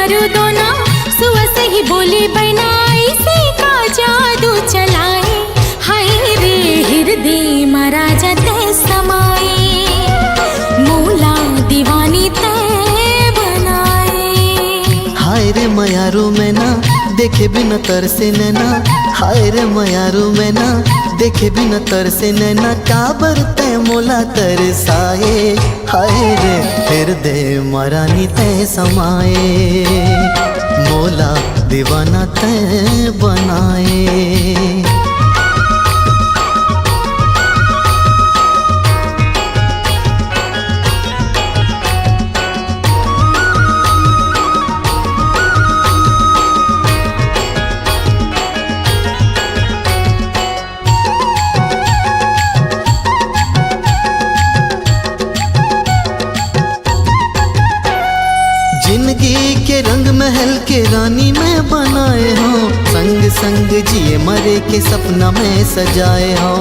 मारू दोना सुआ से ही बोली बनाई से का जादू चलाए। हाय रे हृदय मरा जाते समाए मोला दीवानी ते बनाए। हाय रे मयारू में ना देखे बिना तरसे नैना, हाय रे मयारू में ना देखे बिना तरसे नैना, काबर ते मोला तरसाए। हाय रे हृदय मरानी ते समाए मोला दीवाना ते बनाए। जिंदगी के रंग महल के रानी में बनाए हो, संग संग जिए मरे के सपना में सजाए हो।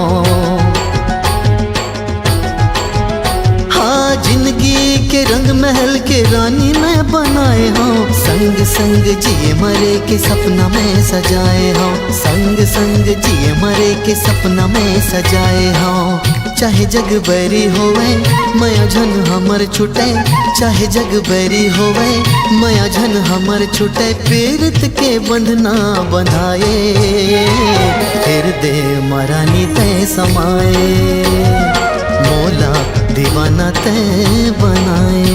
हाँ जिंदगी के रंग महल के रानी में बनाए हो, संग संग जिए मरे के सपना में सजाए हो। संग संग जिए मरे के सपना में सजाए हो। चाहे जग बैरी होवे मया झन हमर छुटे, चाहे जग बैरी होवे मया झन हमर छुटे, पीरत के बंधना बंधाए हृदय मरानी ते समाए मोला दीवाना ते बनाए।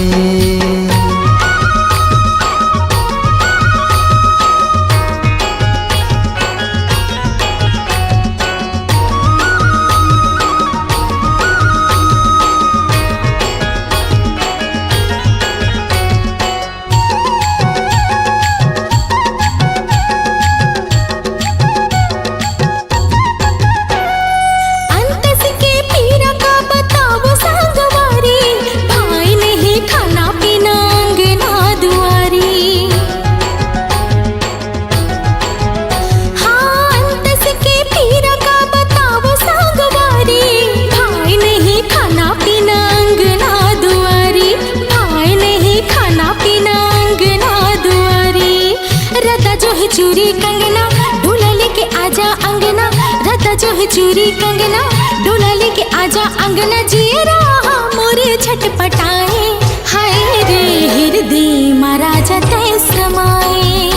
चूरी कंगना ढोला लेके आजा अंगना, रता जो है चूरी कंगना ढोला लेके आजा अंगना, जिए रहा मोरे छटपटाए। हाय रे हृदय मरा जाते समाए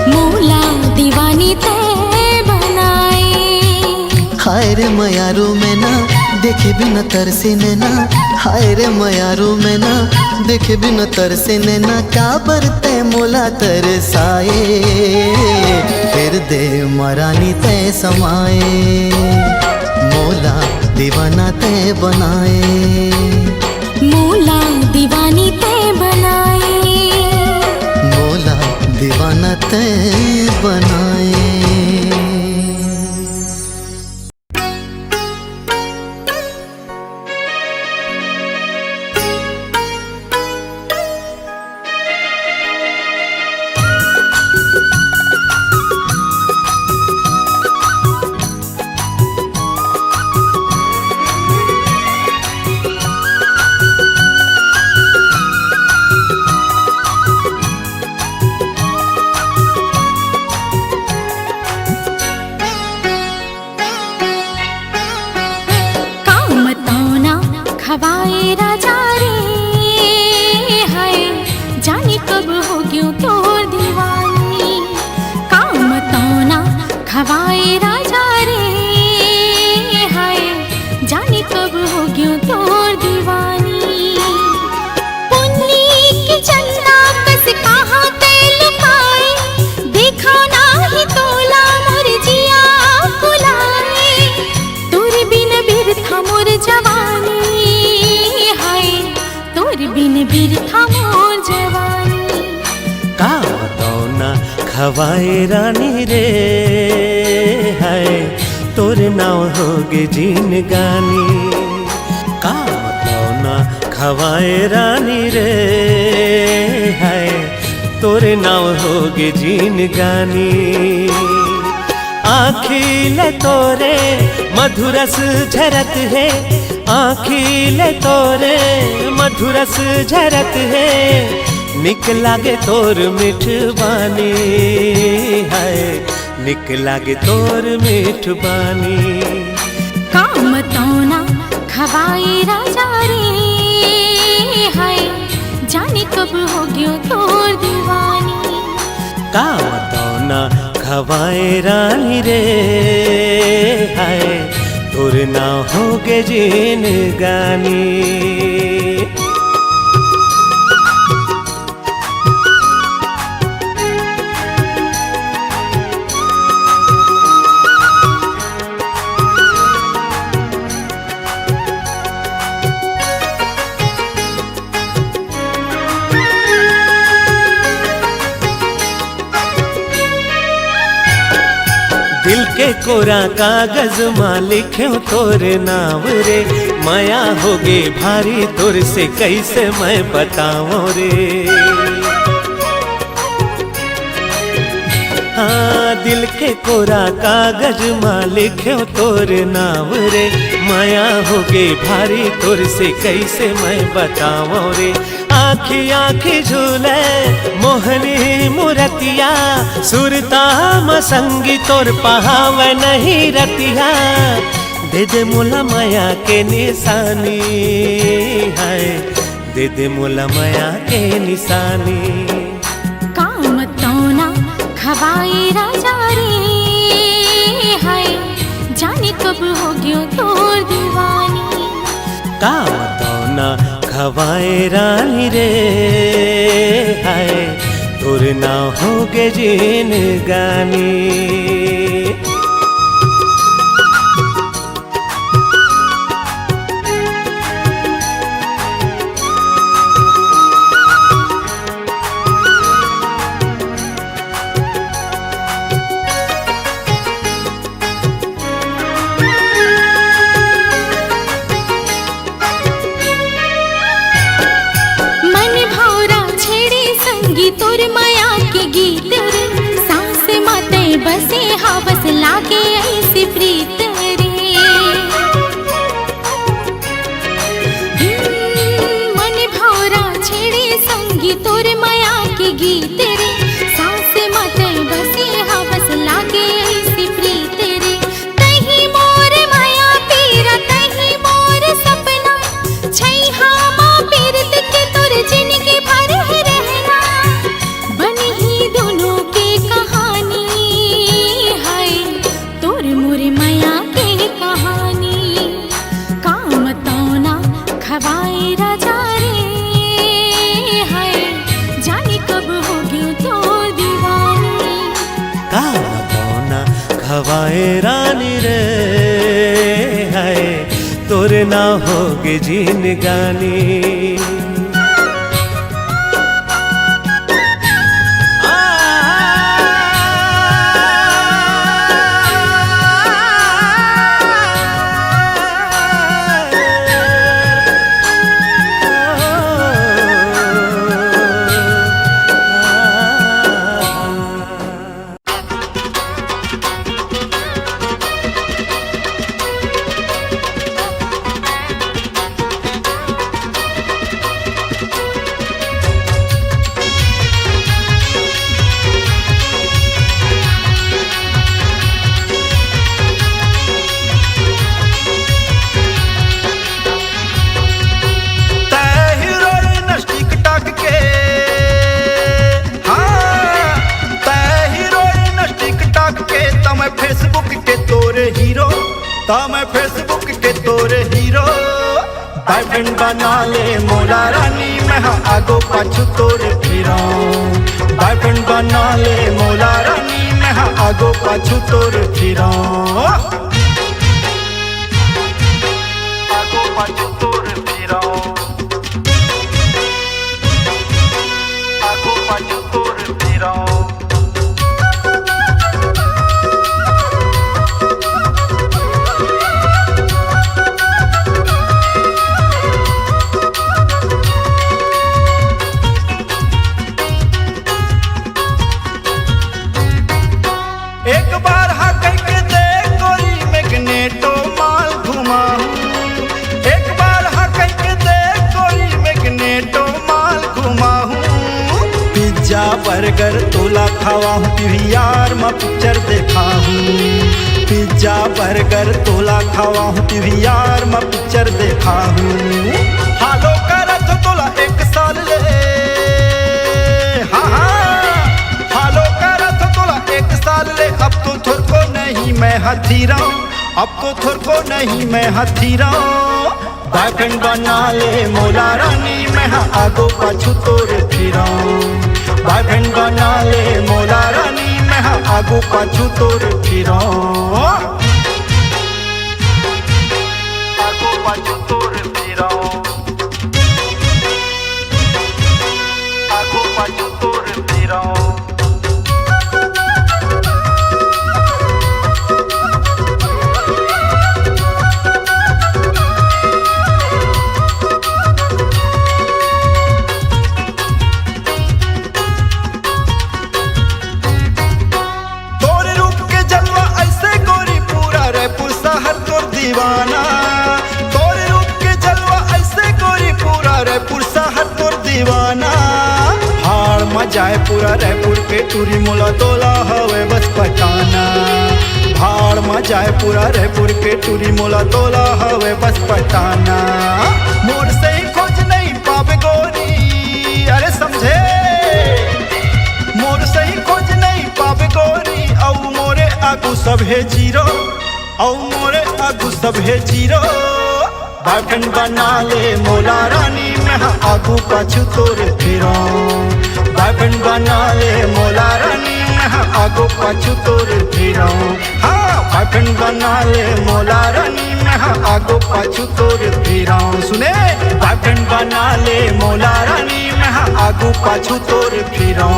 मोला दीवानी ते बनाए। हाय रे मयारू में ना देखे बिना तरसे नैना, हाय रे मयारू में ना देखे बिना तरसे नैना, काबर ते मोला तरसाए हृदय मरानी ते समाए मोला दीवाना ते बनाए। मोला दीवानी ते बनाए मोला दीवाना ते बनाए। खवाए राजा रे हाय जाने कब हो क्यों तोर दीवानी, काम तोना खवाए राजा रे हाय जाने कब हो क्यों तोर दीवानी। पुन्नी की चंदा बस कहाँ ते लुकाए, देखा ना ही तोला मोर जिया बुलाए, तोर बिन बिरथा मोर जवानी, बिन बिरथा मोर जवानी। का बताओ ना खवाए रानी रे हाय तोर नाव होगे जीन गानी, का बताओ ना खवाए रानी रे हाय तोर नाव होगे जीन गानी। आँखिले तोरे मधुरस झरत है, आँखिले तोरे मधुरस झरत है, निक लागे तोर मिठबानी है, निक लागे तोर मिठबानी। काम तौना खवाए राजा रे हाय, जाने कब हो गयो तोर दीवानी। काम तौना खवाए रानी रे हाय, तोर ना होगे जिन गानी। दिल के कोरा कागज माँ लिखे तोरे नाम रे, माया होगे भारी तोर से कैसे मैं बताऊं रे। हाँ दिल के कोरा कागज माँ लिखे तोरे नाम रे, माया होगे भारी तोर से कैसे मैं बताऊं रे। आँखी आँखी झूले मोहनी मूरतिया, सुरता मसंगी तोर पहाव नहीं रतिया। दे दे मोला माया के निशानी है, दे दे मोला माया के निशानी। काम तौना खवाए राजा रे हाय, जाने कब हो गयो तोर दीवानी। काम तौना खवाए रानी रे हाय, तोर ना होगे जिन गानी। तोर माया के गीत रे, सांस माते बसे हवस लागे ऐसी प्रीत रे। मन भौरा छेड़े संगी तोर माया के गीत रे, सांस माते बसे हवस लागे ऐसी प्रीत रे। तही मोर माया पीरा तही मोर सपना, छैहा माँ पीरत के तोर जिनके भर रहना। बनी ही दोनों के कहानी है, तोर मोर माया के कहानी। काम तौना खवाए राजा रे है, जाने कब हो गयो तोर दीवानी। काम तौना खवाए रानी रे है, तोर ना होगे जिन गानी। मैं फेसबुक के तोरे हीरो, बॉयफ्रेंड बना ले मोला रानी, मैं हाँ आगो पाछू तोरे फिरो। बॉयफ्रेंड बना ले मोला रानी, मैं हाँ आगो पाछू तोरे फिरो। आगो पाछू तोरे फिरो, आगो पाछू तोरे फिरो। एक बार हाँ कह के देख गोरी मैग्नेटो माल घुमाऊं। एक बार हाँ कह के देख गोरी मैग्नेटो माल घुमाऊं। बर्गर तोला खावा हूँ पीवीआर में पिक्चर देखा हूँ। पिज्जा बर्गर तोला खावा हूँ पीवीआर में पिक्चर देखा हूँ। हालो करत तोला 1 साल ले, हाँ हाँ हालो करत तोला 1 साल ले। अब तो थोर को नहीं मैं हथीरा, अब तो थोर को नहीं मैं हथीरा। बॉयफ्रेंड बना ले मोला रानी, मैं हाँ आगो पाछू तोर फिरा। बॉयफ्रेंड बना ले मोला रानी, मैं हाँ आगो पाछू तोर फिरा। आगो पाछू तोर फिरा, आगो पाछू तोर फिरा। दीवाना तोरे रूप के जलवा ऐसे गोरी, पूरा रायपुर शहर तोर दीवाना। हाड़ मजाए पूरा रायपुर के टूरी, मोला तोला हवे बस पटाना। हाड़ मजाए पूरा रायपुर के टूरी, मोला तोला हवे बस पटाना। मोर से ही खोज नहीं पावे गोरी, अरे समझे, मोर से ही खोज नहीं पावे गोरी। औ मोरे आगू सब है जीरो, औ मोरे आगू सब है जीरो। बॉयफ्रेंड बना ले मोला रानी, मैं हाँ आगू पाछू तोर फिरो। बॉयफ्रेंड बना ले मोला रानी, मैं हाँ आगू पाछू तोर फिरो। हाँ बॉयफ्रेंड बना ले मोला रानी, मैं हाँ आगू पाछू तोर फिरो। सुने, बॉयफ्रेंड बना ले मोला रानी, मैं हाँ आगू पाछू तोर फिरो।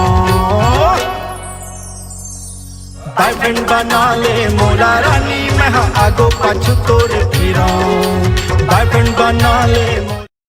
बॉयफ्रेंड बना ले मोला रानी, मैं हाँ आगो पाछू तोर फिरा। बॉयफ्रेंड बना ले।